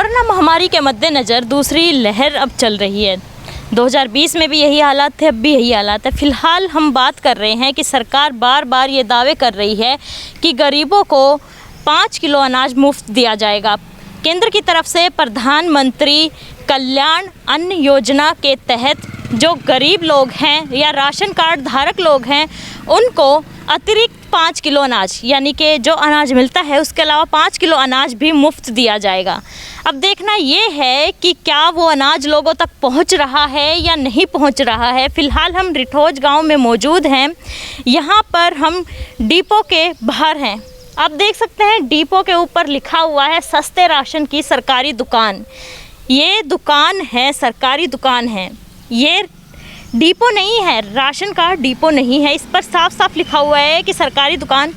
Corona महामारी के मद्देनज़र दूसरी लहर अब चल रही है। 2020 में भी यही हालात थे, अब भी यही हालात है। फ़िलहाल हम बात कर रहे हैं कि सरकार बार बार ये दावे कर रही है कि गरीबों को 5 किलो अनाज मुफ्त दिया जाएगा। केंद्र की तरफ से प्रधानमंत्री कल्याण अन्न योजना के तहत जो गरीब लोग हैं या राशन कार्ड धारक लोग हैं उनको अतिरिक्त 5 किलो अनाज, यानी कि जो अनाज मिलता है उसके अलावा 5 किलो अनाज भी मुफ्त दिया जाएगा। अब देखना ये है कि क्या वो अनाज लोगों तक पहुंच रहा है या नहीं पहुंच रहा है। फ़िलहाल हम रिठोज गांव में मौजूद हैं। यहाँ पर हम डिपो के बाहर हैं। आप देख सकते हैं डिपो के ऊपर लिखा हुआ है सस्ते राशन की सरकारी दुकान। ये दुकान है, सरकारी दुकान है, ये डिपो नहीं है, राशन का डिपो नहीं है। इस पर साफ साफ लिखा हुआ है कि सरकारी दुकान।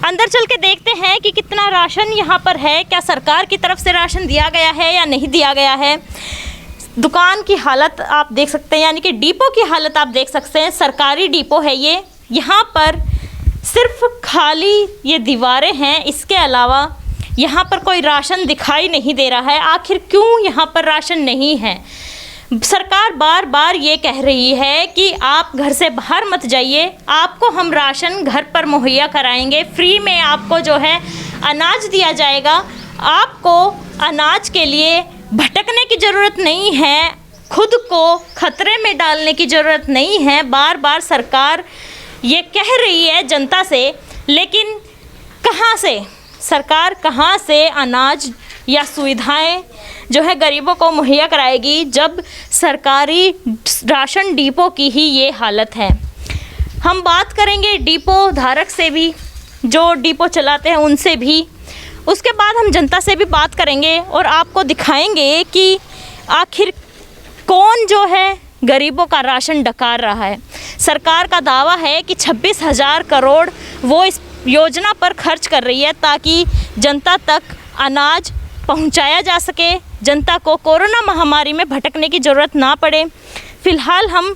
अंदर चल के देखते हैं कि कितना राशन यहाँ पर है, क्या सरकार की तरफ से राशन दिया गया है या नहीं दिया गया है। दुकान की हालत आप देख सकते हैं, यानी कि डिपो की हालत आप देख सकते हैं। सरकारी डिपो है ये। यहाँ पर सिर्फ खाली ये दीवारें हैं, इसके अलावा यहाँ पर कोई राशन दिखाई नहीं दे रहा है। आखिर क्यों यहाँ पर राशन नहीं है? सरकार बार बार ये कह रही है कि आप घर से बाहर मत जाइए, आपको हम राशन घर पर मुहैया कराएंगे, फ्री में आपको जो है अनाज दिया जाएगा। आपको अनाज के लिए भटकने की ज़रूरत नहीं है, खुद को खतरे में डालने की ज़रूरत नहीं है। बार बार सरकार ये कह रही है जनता से, लेकिन कहाँ से सरकार कहाँ से अनाज या सुविधाएं जो है गरीबों को मुहैया कराएगी, जब सरकारी राशन डिपो की ही ये हालत है। हम बात करेंगे डिपो धारक से भी, जो डिपो चलाते हैं उनसे भी। उसके बाद हम जनता से भी बात करेंगे और आपको दिखाएंगे कि आखिर कौन जो है गरीबों का राशन डकार रहा है। सरकार का दावा है कि 26,000 करोड़ वो इस योजना पर खर्च कर रही है ताकि जनता तक अनाज पहुंचाया जा सके, जनता को कोरोना महामारी में भटकने की ज़रूरत ना पड़े। फ़िलहाल हम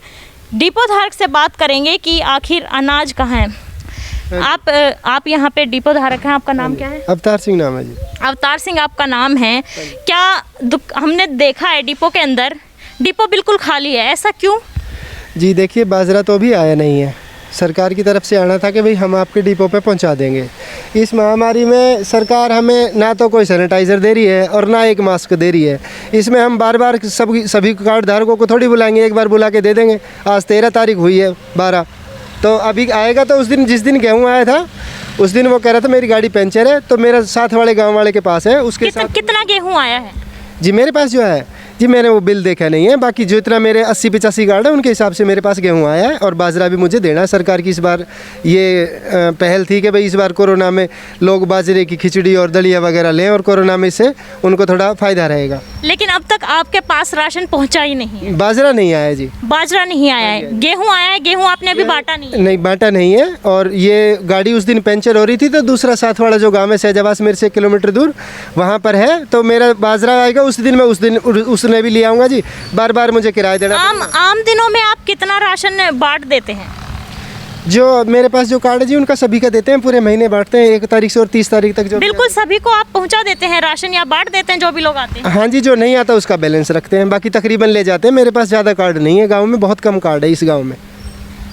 डिपो धारक से बात करेंगे कि आखिर अनाज कहाँ है। आप यहाँ पे डिपो धारक हैं, आपका नाम क्या है? अवतार सिंह नाम है जी। अवतार सिंह आपका नाम है। क्या हमने देखा है डिपो के अंदर डिपो बिल्कुल खाली है, ऐसा क्यों? जी देखिए, बाजरा तो अभी आया नहीं है। सरकार की तरफ से आना था कि भाई हम आपके डिपो पे पहुंचा देंगे। इस महामारी में सरकार हमें ना तो कोई सैनिटाइज़र दे रही है और ना एक मास्क दे रही है। इसमें हम बार बार सभी कार्ड धारकों को थोड़ी बुलाएंगे, एक बार बुला के दे देंगे। आज 13 तारीख हुई है 12, तो अभी आएगा तो उस दिन जिस दिन गेहूँ आया था उस दिन वो कह रहा था मेरी गाड़ी पंचर है, तो मेरा साथ वाले गाँव वाले के पास है, उसके साथ कितना गेहूँ आया है जी मेरे पास जो है जी, मैंने वो बिल देखा नहीं है। बाकी जो इतना मेरे 80-85 कार्ड है उनके हिसाब से मेरे पास गेहूँ आया है और बाजरा भी मुझे देना है। सरकार की इस बार ये पहल थी कि भाई इस बार कोरोना में लोग बाजरे की खिचड़ी और दलिया वगैरह लें और कोरोना में इससे उनको थोड़ा फ़ायदा रहेगा। लेकिन अब तक आपके पास राशन पहुंचा ही नहीं। बाजरा नहीं आया जी। बाजरा नहीं आया है, गेहूँ आया है। गेहूँ आपने अभी बांटा नहीं बांटा नहीं है। और ये गाड़ी उस दिन पंचर हो रही थी तो दूसरा साथ वाला जो गाँव है शहजाबाद मेरे से 1 किलोमीटर दूर, वहाँ पर है, तो मेरा बाजरा आएगा उस दिन। मैं उसने भी ले आऊँगा जी। बार बार मुझे किराया देना। आम दिनों में आप कितना राशन बांट देते हैं? जो मेरे पास जो कार्ड है जी उनका सभी का देते हैं, पूरे महीने बांटते हैं 1 तारीख से और 30 तारीख तक। जो बिल्कुल सभी को आप पहुंचा देते हैं राशन या बांट देते हैं जो भी लोग आते हैं? हाँ जी, जो नहीं आता उसका बैलेंस रखते हैं, बाकी तकरीबन ले जाते हैं। मेरे पास ज़्यादा कार्ड नहीं है, गाँव में बहुत कम कार्ड है इस गाँव में।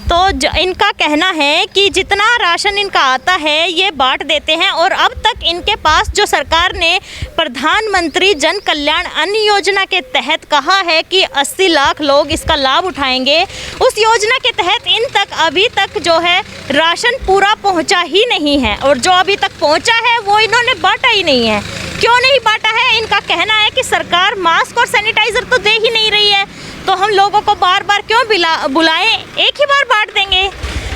तो इनका कहना है कि जितना राशन इनका आता है ये बांट देते हैं और अब तक इनके पास जो सरकार ने प्रधानमंत्री जन कल्याण अन्न योजना के तहत कहा है कि 80 लाख लोग इसका लाभ उठाएंगे, उस योजना के तहत इन तक अभी तक जो है राशन पूरा पहुंचा ही नहीं है। और जो अभी तक पहुंचा है वो इन्होंने बांटा ही नहीं है। क्यों नहीं बांटा है? इनका कहना है कि सरकार मास्क और सैनिटाइज़र तो दे ही नहीं रही है, तो हम लोगों को बार बार क्यों बुलाएं, एक ही बार बांट देंगे।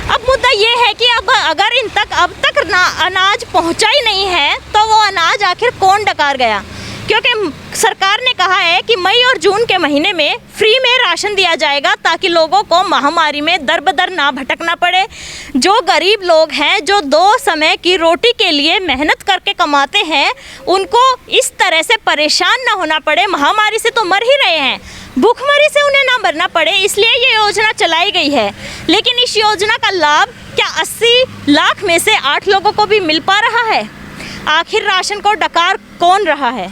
अब मुद्दा ये है कि अब अगर इन तक अब तक अनाज पहुंचा ही नहीं है तो वो अनाज आखिर कौन डकार गया? क्योंकि सरकार ने कहा है कि मई और जून के महीने में फ्री में राशन दिया जाएगा ताकि लोगों को महामारी में दर बदर ना भटकना पड़े। जो गरीब लोग हैं, जो 2 समय की रोटी के लिए मेहनत करके कमाते हैं, उनको इस तरह से परेशान ना होना पड़े। महामारी से तो मर ही रहे हैं, भूखमरी से उन्हें ना मरना पड़े, इसलिए ये योजना चलाई गई है। लेकिन इस योजना का लाभ क्या 80 लाख में से 8 लोगों को भी मिल पा रहा है? आखिर राशन को डकार कौन रहा है?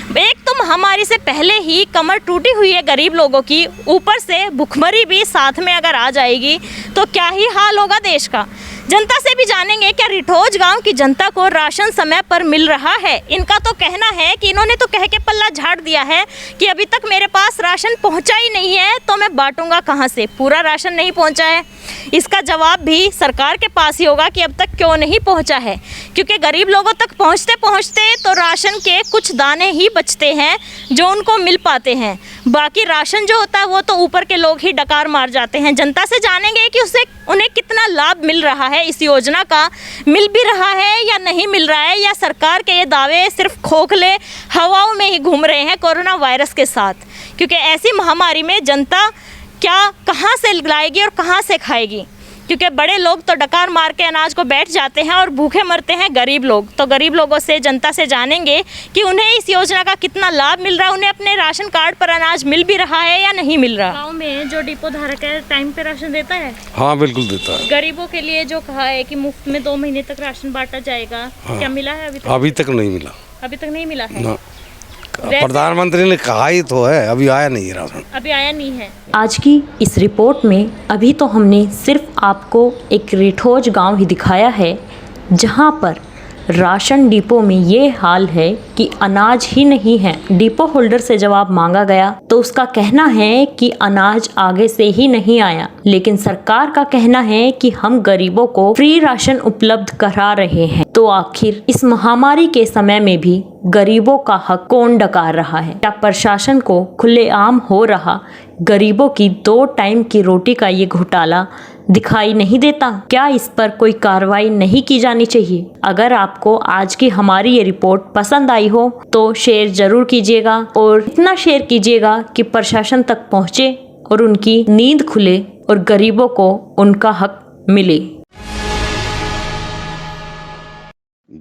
एक तो महामारी से पहले ही कमर टूटी हुई है गरीब लोगों की, ऊपर से भुखमरी भी साथ में अगर आ जाएगी तो क्या ही हाल होगा देश का। जनता से भी जानेंगे क्या रिठोज गांव की जनता को राशन समय पर मिल रहा है। इनका तो कहना है कि इन्होंने तो कह के पल्ला झाड़ दिया है कि अभी तक मेरे पास राशन पहुंचा ही नहीं है तो मैं बांटूंगा कहां से, पूरा राशन नहीं पहुंचा है। इसका जवाब भी सरकार के पास ही होगा कि अब तक क्यों नहीं पहुंचा है, क्योंकि गरीब लोगों तक पहुंचते पहुंचते तो राशन के कुछ दाने ही बचते हैं जो उनको मिल पाते हैं। बाकी राशन जो होता है वो तो ऊपर के लोग ही डकार मार जाते हैं। जनता से जानेंगे कि उससे उन्हें कितना लाभ मिल रहा है, इस योजना का मिल भी रहा है या नहीं मिल रहा है, या सरकार के ये दावे सिर्फ खोखले हवाओं में ही घूम रहे हैं कोरोना वायरस के साथ। क्योंकि ऐसी महामारी में जनता क्या कहाँ से लाएगी और कहाँ से खाएगी, क्योंकि बड़े लोग तो डकार मार के अनाज को बैठ जाते हैं और भूखे मरते हैं गरीब लोग। तो गरीब लोगों से, जनता से जानेंगे कि उन्हें इस योजना का कितना लाभ मिल रहा है, उन्हें अपने राशन कार्ड पर अनाज मिल भी रहा है या नहीं मिल रहा। गाँव में जो डिपो धारक है टाइम पे राशन देता है? हाँ बिल्कुल देता है। गरीबों के लिए जो कहा है कि मुफ्त में 2 महीने तक राशन बांटा जाएगा, हाँ। क्या मिला है अभी तक? अभी तक नहीं मिला। अभी तक नहीं मिला है? प्रधानमंत्री ने कहा ही तो है, अभी आया नहीं है राशन, अभी आया नहीं है। आज की इस रिपोर्ट में अभी तो हमने सिर्फ आपको एक रिठोज गांव ही दिखाया है जहां पर राशन डिपो में ये हाल है कि अनाज ही नहीं है। डिपो होल्डर से जवाब मांगा गया तो उसका कहना है कि अनाज आगे से ही नहीं आया, लेकिन सरकार का कहना है कि हम गरीबों को फ्री राशन उपलब्ध करा रहे हैं। तो आखिर इस महामारी के समय में भी गरीबों का हक कौन डकार रहा है? क्या प्रशासन को खुलेआम हो रहा गरीबों की 2 टाइम की रोटी का ये घोटाला दिखाई नहीं देता? क्या इस पर कोई कार्रवाई नहीं की जानी चाहिए? अगर आपको आज की हमारी ये रिपोर्ट पसंद आई हो तो शेयर जरूर कीजिएगा, और इतना शेयर कीजिएगा कि प्रशासन तक पहुँचे और उनकी नींद खुले और गरीबों को उनका हक मिले।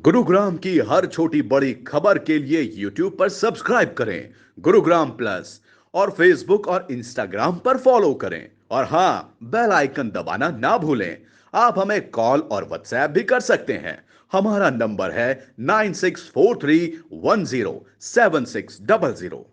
गुरुग्राम की हर छोटी बड़ी खबर के लिए YouTube पर सब्सक्राइब करें गुरुग्राम प्लस, और Facebook और Instagram पर फॉलो करें, और हाँ, बेल आइकन दबाना ना भूलें। आप हमें कॉल और व्हाट्सएप भी कर सकते हैं। हमारा नंबर है 9643107600।